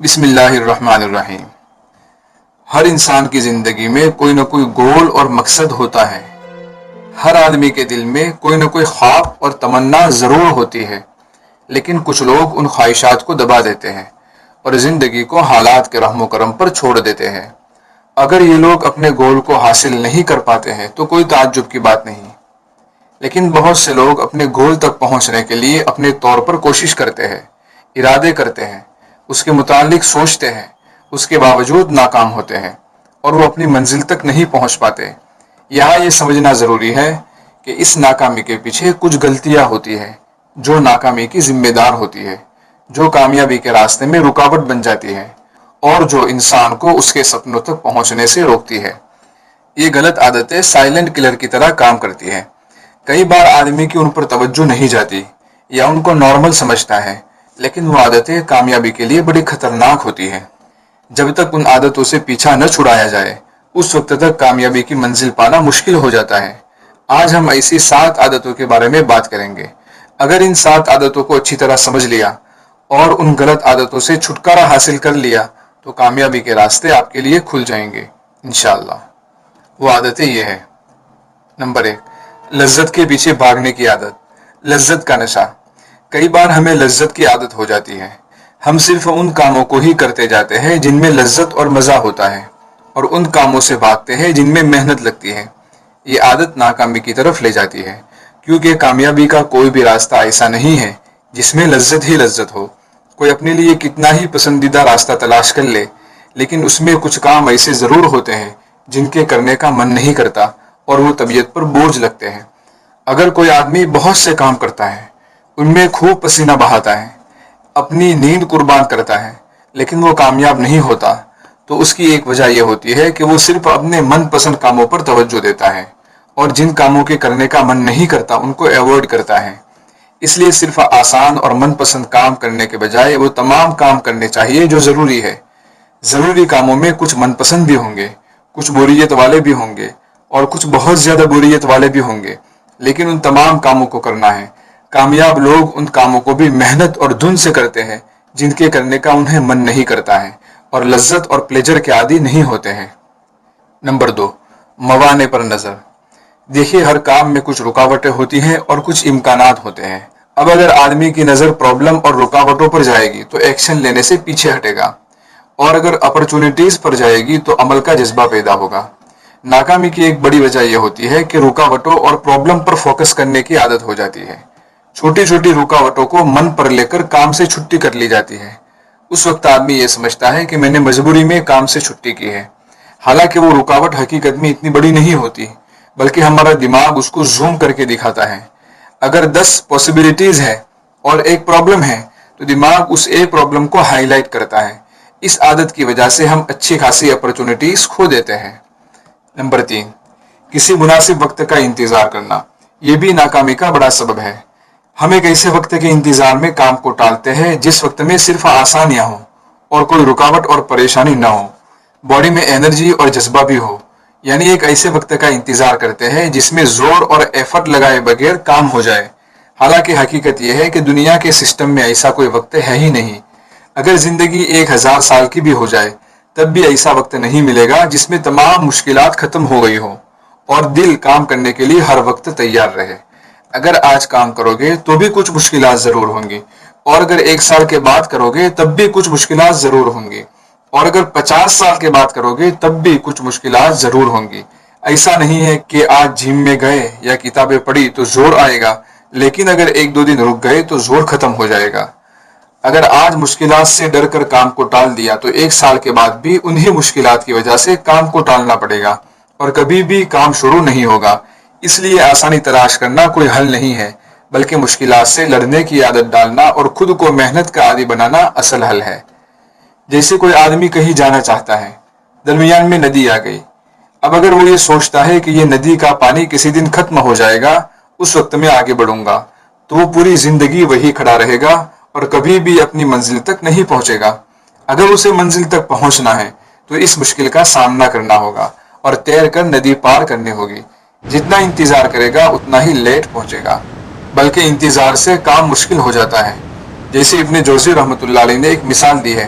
بسم اللہ الرحمن الرحیم۔ ہر انسان کی زندگی میں کوئی نہ کوئی گول اور مقصد ہوتا ہے۔ ہر آدمی کے دل میں کوئی نہ کوئی خواب اور تمنا ضرور ہوتی ہے، لیکن کچھ لوگ ان خواہشات کو دبا دیتے ہیں اور زندگی کو حالات کے رحم و کرم پر چھوڑ دیتے ہیں۔ اگر یہ لوگ اپنے گول کو حاصل نہیں کر پاتے ہیں تو کوئی تعجب کی بات نہیں، لیکن بہت سے لوگ اپنے گول تک پہنچنے کے لیے اپنے طور پر کوشش کرتے ہیں، ارادے کرتے ہیں، اس کے متعلق سوچتے ہیں، اس کے باوجود ناکام ہوتے ہیں اور وہ اپنی منزل تک نہیں پہنچ پاتے۔ یہاں یہ سمجھنا ضروری ہے کہ اس ناکامی کے پیچھے کچھ غلطیاں ہوتی ہیں جو ناکامی کی ذمہ دار ہوتی ہے، جو کامیابی کے راستے میں رکاوٹ بن جاتی ہے اور جو انسان کو اس کے سپنوں تک پہنچنے سے روکتی ہے۔ یہ غلط عادتیں سائلنٹ کلر کی طرح کام کرتی ہیں۔ کئی بار آدمی کی ان پر توجہ نہیں جاتی یا ان کو نارمل سمجھتا ہے، لیکن وہ عادتیں کامیابی کے لیے بڑی خطرناک ہوتی ہیں۔ جب تک ان عادتوں سے پیچھا نہ چھڑایا جائے اس وقت تک کامیابی کی منزل پانا مشکل ہو جاتا ہے۔ آج ہم ایسی 7 عادتوں کے بارے میں بات کریں گے۔ اگر ان 7 عادتوں کو اچھی طرح سمجھ لیا اور ان غلط عادتوں سے چھٹکارا حاصل کر لیا تو کامیابی کے راستے آپ کے لیے کھل جائیں گے انشاءاللہ۔ وہ عادتیں یہ ہیں۔ نمبر 1، لذت کے پیچھے بھاگنے کی عادت، لذت کا نشہ۔ کئی بار ہمیں لذت کی عادت ہو جاتی ہے۔ ہم صرف ان کاموں کو ہی کرتے جاتے ہیں جن میں لذت اور مزہ ہوتا ہے اور ان کاموں سے بھاگتے ہیں جن میں محنت لگتی ہے۔ یہ عادت ناکامی کی طرف لے جاتی ہے، کیونکہ کامیابی کا کوئی بھی راستہ ایسا نہیں ہے جس میں لذت ہی لذت ہو۔ کوئی اپنے لیے کتنا ہی پسندیدہ راستہ تلاش کر لے، لیکن اس میں کچھ کام ایسے ضرور ہوتے ہیں جن کے کرنے کا من نہیں کرتا اور وہ طبیعت پر بوجھ لگتے ہیں۔ اگر کوئی آدمی بہت سے کام کرتا ہے، ان میں خوب پسینہ بہاتا ہے، اپنی نیند قربان کرتا ہے، لیکن وہ کامیاب نہیں ہوتا، تو اس کی ایک وجہ یہ ہوتی ہے کہ وہ صرف اپنے من پسند کاموں پر توجہ دیتا ہے اور جن کاموں کے کرنے کا من نہیں کرتا ان کو ایوائڈ کرتا ہے۔ اس لیے صرف آسان اور من پسند کام کرنے کے بجائے وہ تمام کام کرنے چاہیے جو ضروری ہے۔ ضروری کاموں میں کچھ من پسند بھی ہوں گے، کچھ بوریت والے بھی ہوں گے اور کچھ بہت زیادہ بوریت والے بھی ہوں گے، لیکن ان تمام کاموں کو کرنا ہے۔ کامیاب لوگ ان کاموں کو بھی محنت اور دھن سے کرتے ہیں جن کے کرنے کا انہیں من نہیں کرتا ہے اور لذت اور پلیجر کے عادی نہیں ہوتے ہیں۔ نمبر 2، موانع پر نظر۔ دیکھیے، ہر کام میں کچھ رکاوٹیں ہوتی ہیں اور کچھ امکانات ہوتے ہیں۔ اب اگر آدمی کی نظر پرابلم اور رکاوٹوں پر جائے گی تو ایکشن لینے سے پیچھے ہٹے گا، اور اگر اپرچونٹیز پر جائے گی تو عمل کا جذبہ پیدا ہوگا۔ ناکامی کی ایک بڑی وجہ یہ ہوتی ہے کہ رکاوٹوں اور پرابلم پر فوکس کرنے کی عادت ہو جاتی ہے۔ چھوٹی چھوٹی رکاوٹوں کو من پر لے کر کام سے چھٹی کر لی جاتی ہے۔ اس وقت آدمی یہ سمجھتا ہے کہ میں نے مجبوری میں کام سے چھٹی کی ہے، حالانکہ وہ رکاوٹ حقیقت میں اتنی بڑی نہیں ہوتی، بلکہ ہمارا دماغ اس کو زوم کر کے دکھاتا ہے۔ اگر 10 پاسبلٹیز ہے اور ایک پرابلم ہے تو دماغ اس ایک پرابلم کو ہائی لائٹ کرتا ہے۔ اس عادت کی وجہ سے ہم اچھی خاصی اپرچونٹیز کھو دیتے ہیں۔ نمبر 3، کسی مناسب وقت کا انتظار کرنا۔ یہ بھی ناکامی کا بڑا سبب ہے۔ ہم ایک ایسے وقت کے انتظار میں کام کو ٹالتے ہیں جس وقت میں صرف آسانیاں ہوں اور کوئی رکاوٹ اور پریشانی نہ ہو، باڈی میں انرجی اور جذبہ بھی ہو۔ یعنی ایک ایسے وقت کا انتظار کرتے ہیں جس میں زور اور ایفرٹ لگائے بغیر کام ہو جائے، حالانکہ حقیقت یہ ہے کہ دنیا کے سسٹم میں ایسا کوئی وقت ہے ہی نہیں۔ اگر زندگی 1000 سال کی بھی ہو جائے تب بھی ایسا وقت نہیں ملے گا جس میں تمام مشکلات ختم ہو گئی ہوں اور دل کام کرنے کے لیے ہر وقت تیار رہے۔ اگر آج کام کرو گے تو بھی کچھ مشکلات ضرور ہوں گی، اور اگر 1 سال کے بعد کرو گے تب بھی کچھ مشکلات ضرور ہوں گی، اور اگر 50 سال کے بعد کرو گے تب بھی کچھ مشکلات ضرور ہوں گی۔ ایسا نہیں ہے کہ آج جم میں گئے یا کتابیں پڑھی تو زور آئے گا، لیکن اگر 1-2 دن رک گئے تو زور ختم ہو جائے گا۔ اگر آج مشکلات سے ڈر کر کام کو ٹال دیا تو 1 سال کے بعد بھی انہی مشکلات کی وجہ سے کام کو ٹالنا پڑے گا اور کبھی بھی کام شروع نہیں ہوگا۔ اس لیے آسانی تلاش کرنا کوئی حل نہیں ہے، بلکہ مشکلات سے لڑنے کی عادت ڈالنا اور خود کو محنت کا عادی بنانا اصل حل ہے۔ جیسے کوئی آدمی کہیں جانا چاہتا ہے، درمیان میں ندی آ گئی۔ اب اگر وہ یہ سوچتا ہے کہ یہ ندی کا پانی کسی دن ختم ہو جائے گا، اس وقت میں آگے بڑھوں گا، تو وہ پوری زندگی وہی کھڑا رہے گا اور کبھی بھی اپنی منزل تک نہیں پہنچے گا۔ اگر اسے منزل تک پہنچنا ہے تو اس مشکل کا سامنا کرنا ہوگا اور تیر کر ندی پار کرنی ہوگی۔ جتنا انتظار کرے گا اتنا ہی لیٹ پہنچے گا، بلکہ انتظار سے کام مشکل ہو جاتا ہے۔ جیسے ابن جوزی رحمۃ اللہ علیہ نے ایک مثال دی ہے۔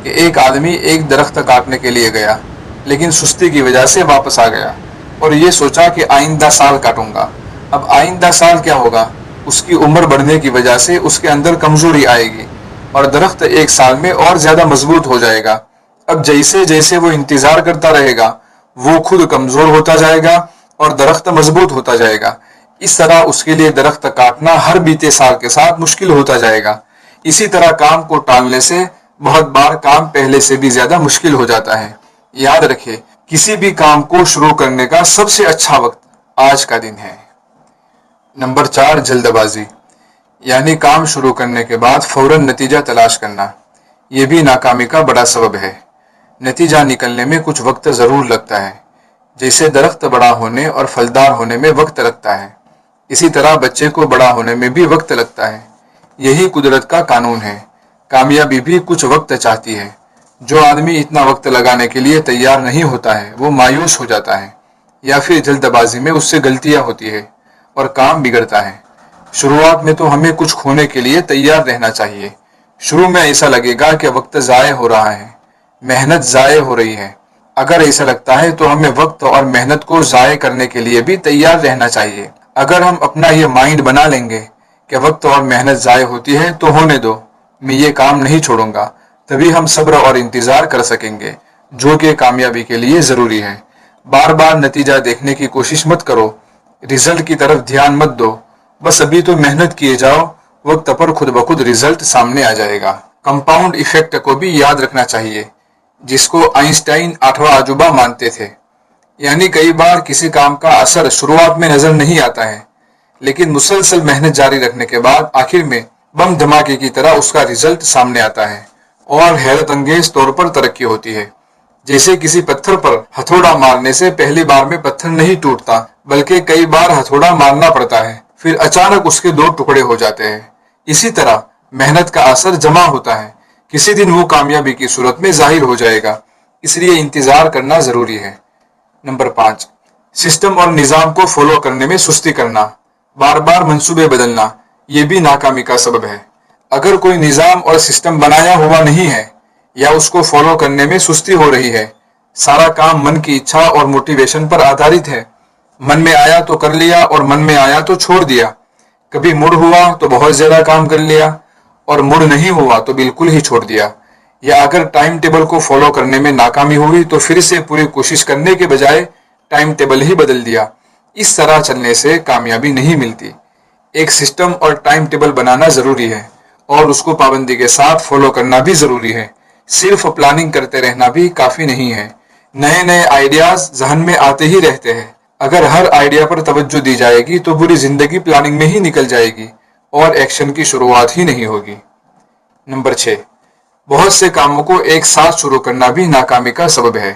کہ ایک آدمی ایک درخت کاٹنے کے لیے گیا لیکن سستی کی وجہ سے واپس آ گیا اور یہ سوچا کہ آئندہ سال کاٹوں گا۔ اب آئندہ سال کیا ہوگا؟ اس کی عمر بڑھنے کی وجہ سے اس کے اندر کمزوری آئے گی اور درخت ایک سال میں اور زیادہ مضبوط ہو جائے گا۔ اب جیسے جیسے وہ انتظار کرتا رہے گا وہ خود کمزور ہوتا جائے گا اور درخت مضبوط ہوتا جائے گا۔ اس طرح اس کے لیے درخت کاٹنا ہر بیتے سال کے ساتھ مشکل ہوتا جائے گا۔ اسی طرح کام کو ٹالنے سے بہت بار کام پہلے سے بھی زیادہ مشکل ہو جاتا ہے۔ یاد رکھے، کسی بھی کام کو شروع کرنے کا سب سے اچھا وقت آج کا دن ہے۔ نمبر 4، جلد بازی، یعنی کام شروع کرنے کے بعد فوراً نتیجہ تلاش کرنا۔ یہ بھی ناکامی کا بڑا سبب ہے۔ نتیجہ نکلنے میں کچھ وقت ضرور لگتا ہے، جیسے درخت بڑا ہونے اور پھلدار ہونے میں وقت لگتا ہے، اسی طرح بچے کو بڑا ہونے میں بھی وقت لگتا ہے۔ یہی قدرت کا قانون ہے۔ کامیابی بھی کچھ وقت چاہتی ہے۔ جو آدمی اتنا وقت لگانے کے لیے تیار نہیں ہوتا ہے وہ مایوس ہو جاتا ہے، یا پھر جلد بازی میں اس سے غلطیاں ہوتی ہے اور کام بگڑتا ہے۔ شروعات میں تو ہمیں کچھ کھونے کے لیے تیار رہنا چاہیے۔ شروع میں ایسا لگے گا کہ وقت ضائع ہو رہا ہے، محنت ضائع ہو رہی ہے۔ اگر ایسا لگتا ہے تو ہمیں وقت اور محنت کو ضائع کرنے کے لیے بھی تیار رہنا چاہیے۔ اگر ہم اپنا یہ مائنڈ بنا لیں گے کہ وقت اور محنت ضائع ہوتی ہے تو ہونے دو، میں یہ کام نہیں چھوڑوں گا، تبھی ہم صبر اور انتظار کر سکیں گے، جو کہ کامیابی کے لیے ضروری ہے۔ بار بار نتیجہ دیکھنے کی کوشش مت کرو، رزلٹ کی طرف دھیان مت دو، بس ابھی تو محنت کیے جاؤ، وقت پر خود بخود رزلٹ سامنے آ جائے گا۔ کمپاؤنڈ ایفیکٹ کو بھی یاد رکھنا چاہیے، جس کو آئنسٹائن 8واں عجوبہ مانتے تھے۔ یعنی کئی بار کسی کام کا اثر شروعات میں نظر نہیں آتا ہے، لیکن مسلسل محنت جاری رکھنے کے بعد آخر میں بم دھماکے کی طرح اس کا رزلٹ سامنے آتا ہے اور حیرت انگیز طور پر ترقی ہوتی ہے۔ جیسے کسی پتھر پر ہتھوڑا مارنے سے پہلی بار میں پتھر نہیں ٹوٹتا، بلکہ کئی بار ہتھوڑا مارنا پڑتا ہے، پھر اچانک اس کے 2 ٹکڑے ہو جاتے ہیں۔ اسی طرح محنت کا اثر جمع ہوتا ہے، کسی دن وہ کامیابی کی صورت میں ظاہر ہو جائے گا، اس لیے انتظار کرنا ضروری ہے۔ نمبر 5، سسٹم اور نظام کو فالو کرنے میں سستی کرنا، بار بار منصوبے بدلنا، یہ بھی ناکامی کا سبب ہے۔ اگر کوئی نظام اور سسٹم بنایا ہوا نہیں ہے یا اس کو فالو کرنے میں سستی ہو رہی ہے، سارا کام من کی اچھا اور موٹیویشن پر آدھارت ہے، من میں آیا تو کر لیا اور من میں آیا تو چھوڑ دیا، کبھی موڈ ہوا تو بہت زیادہ کام کر لیا اور موڈ نہیں ہوا تو بالکل ہی چھوڑ دیا، یا اگر ٹائم ٹیبل کو فالو کرنے میں ناکامی ہوئی تو پھر سے پوری کوشش کرنے کے بجائے ٹائم ٹیبل ہی بدل دیا۔ اس طرح چلنے سے کامیابی نہیں ملتی۔ ایک سسٹم اور ٹائم ٹیبل بنانا ضروری ہے اور اس کو پابندی کے ساتھ فالو کرنا بھی ضروری ہے۔ صرف پلاننگ کرتے رہنا بھی کافی نہیں ہے۔ نئے نئے آئیڈیاز ذہن میں آتے ہی رہتے ہیں۔ اگر ہر آئیڈیا پر توجہ دی جائے گی تو پوری زندگی پلاننگ میں ہی نکل جائے گی اور ایکشن کی شروعات ہی نہیں ہوگی۔ نمبر 6، بہت سے کاموں کو ایک ساتھ شروع کرنا بھی ناکامی کا سبب ہے۔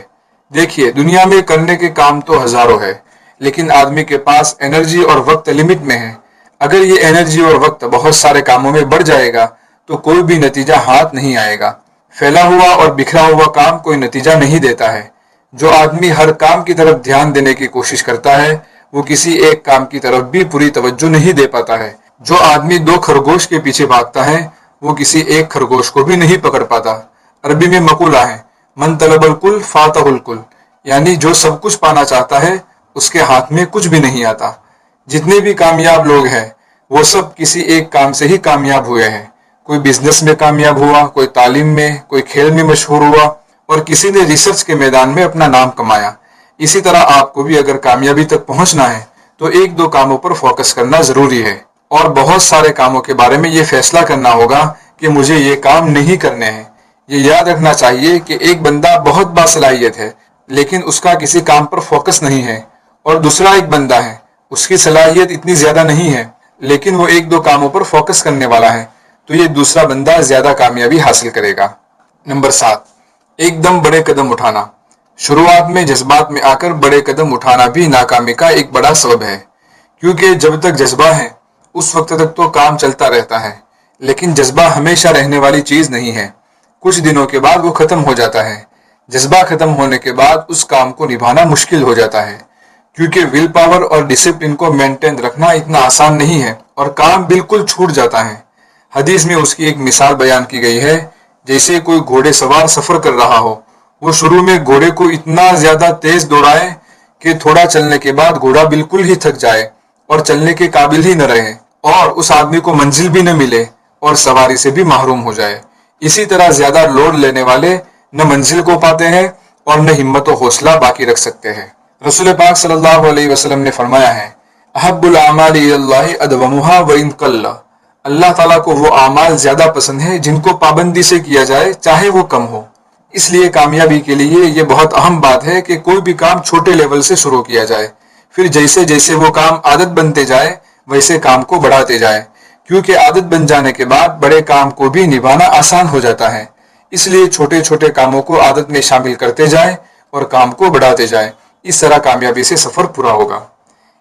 دیکھیے، دنیا میں کرنے کے کام تو ہزاروں ہے، لیکن آدمی کے پاس انرجی اور وقت لمٹ میں ہے۔ اگر یہ انرجی اور وقت بہت سارے کاموں میں بڑھ جائے گا تو کوئی بھی نتیجہ ہاتھ نہیں آئے گا۔ پھیلا ہوا اور بکھرا ہوا کام کوئی نتیجہ نہیں دیتا ہے۔ جو آدمی ہر کام کی طرف دھیان دینے کی کوشش کرتا ہے وہ کسی ایک کام کی طرف بھی پوری توجہ نہیں دے پاتا ہے۔ جو آدمی 2 خرگوش کے پیچھے بھاگتا ہے وہ کسی ایک خرگوش کو بھی نہیں پکڑ پاتا۔ عربی میں مقولہ ہے، من طلب الکل فاتح الکل، یعنی جو سب کچھ پانا چاہتا ہے اس کے ہاتھ میں کچھ بھی نہیں آتا۔ جتنے بھی کامیاب لوگ ہیں وہ سب کسی ایک کام سے ہی کامیاب ہوئے ہیں۔ کوئی بزنس میں کامیاب ہوا، کوئی تعلیم میں، کوئی کھیل میں مشہور ہوا اور کسی نے ریسرچ کے میدان میں اپنا نام کمایا۔ اسی طرح آپ کو بھی اگر کامیابی تک پہنچنا ہے تو 1-2 کاموں پر فوکس کرنا ضروری ہے اور بہت سارے کاموں کے بارے میں یہ فیصلہ کرنا ہوگا کہ مجھے یہ کام نہیں کرنے ہیں۔ یہ یاد رکھنا چاہیے کہ ایک بندہ بہت باصلاحیت ہے لیکن اس کا کسی کام پر فوکس نہیں ہے، اور دوسرا ایک بندہ ہے اس کی صلاحیت اتنی زیادہ نہیں ہے لیکن وہ 1-2 کاموں پر فوکس کرنے والا ہے، تو یہ دوسرا بندہ زیادہ کامیابی حاصل کرے گا۔ نمبر 7، ایک دم بڑے قدم اٹھانا۔ شروعات میں جذبات میں آ کر بڑے قدم اٹھانا بھی ناکامی کا ایک بڑا سبب ہے، کیونکہ جب تک جذبہ ہے اس وقت تک تو کام چلتا رہتا ہے، لیکن جذبہ ہمیشہ رہنے والی چیز نہیں ہے، کچھ دنوں کے بعد وہ ختم ہو جاتا ہے۔ جذبہ ختم ہونے کے بعد اس کام کو نبھانا مشکل ہو جاتا ہے، کیونکہ ول پاور اور ڈسپلن کو مینٹین رکھنا اتنا آسان نہیں ہے اور کام بالکل چھوٹ جاتا ہے۔ حدیث میں اس کی ایک مثال بیان کی گئی ہے، جیسے کوئی گھوڑے سوار سفر کر رہا ہو، وہ شروع میں گھوڑے کو اتنا زیادہ تیز دوڑائے کہ تھوڑا چلنے کے بعد گھوڑا بالکل ہی تھک جائے اور چلنے کے قابل ہی نہ رہے، اور اس آدمی کو منزل بھی نہ ملے اور سواری سے بھی محروم ہو جائے۔ اسی طرح زیادہ لوڈ لینے والے نہ منزل کو پاتے ہیں اور نہ ہمت و حوصلہ باقی رکھ سکتے ہیں۔ رسول پاک صلی اللہ علیہ وسلم نے فرمایا ہے، احب الاعمال الی اللہ ادومها وان قل، اللہ تعالیٰ کو وہ اعمال زیادہ پسند ہے جن کو پابندی سے کیا جائے چاہے وہ کم ہو۔ اس لیے کامیابی کے لیے یہ بہت اہم بات ہے کہ کوئی بھی کام چھوٹے لیول سے شروع کیا جائے، پھر جیسے جیسے وہ کام عادت بنتے جائے ویسے کام کو بڑھاتے جائے، کیونکہ عادت بن جانے کے بعد بڑے کام کو بھی نبھانا آسان ہو جاتا ہے۔ اس لیے چھوٹے چھوٹے کاموں کو عادت میں شامل کرتے جائیں اور کام کو بڑھاتے جائیں، اس طرح کامیابی سے سفر پورا ہوگا۔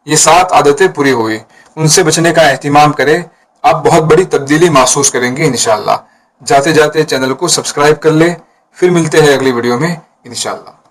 یہ 7 عادتیں پوری ہوئی، ان سے بچنے کا اہتمام کریں، آپ بہت بڑی تبدیلی محسوس کریں گے انشاءاللہ۔ جاتے جاتے چینل کو سبسکرائب کر لیں، پھر ملتے ہیں اگلی ویڈیو میں انشاءاللہ۔